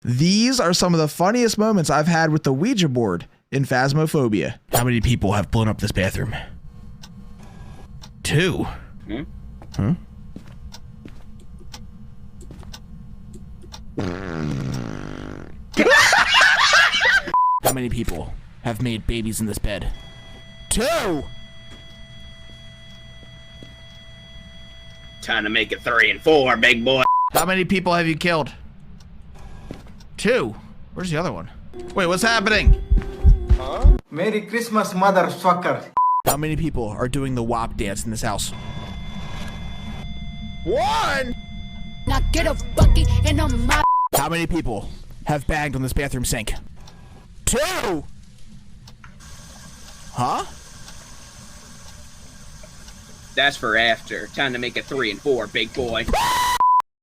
These are some of the funniest moments I've had with the Ouija board in Phasmophobia. How many people have blown up this bathroom? 2. Huh? How many people have made babies in this bed? 2. Time to make it 3 and 4, big boy. How many people have you killed? 2. Where's the other one? Wait, what's happening? Huh? Merry Christmas, motherfucker. How many people are doing the WAP dance in this house? 1. Now get a bucket and a mop. How many people have banged on this bathroom sink? 2. Huh? That's for after. Time to make it 3 and 4, big boy.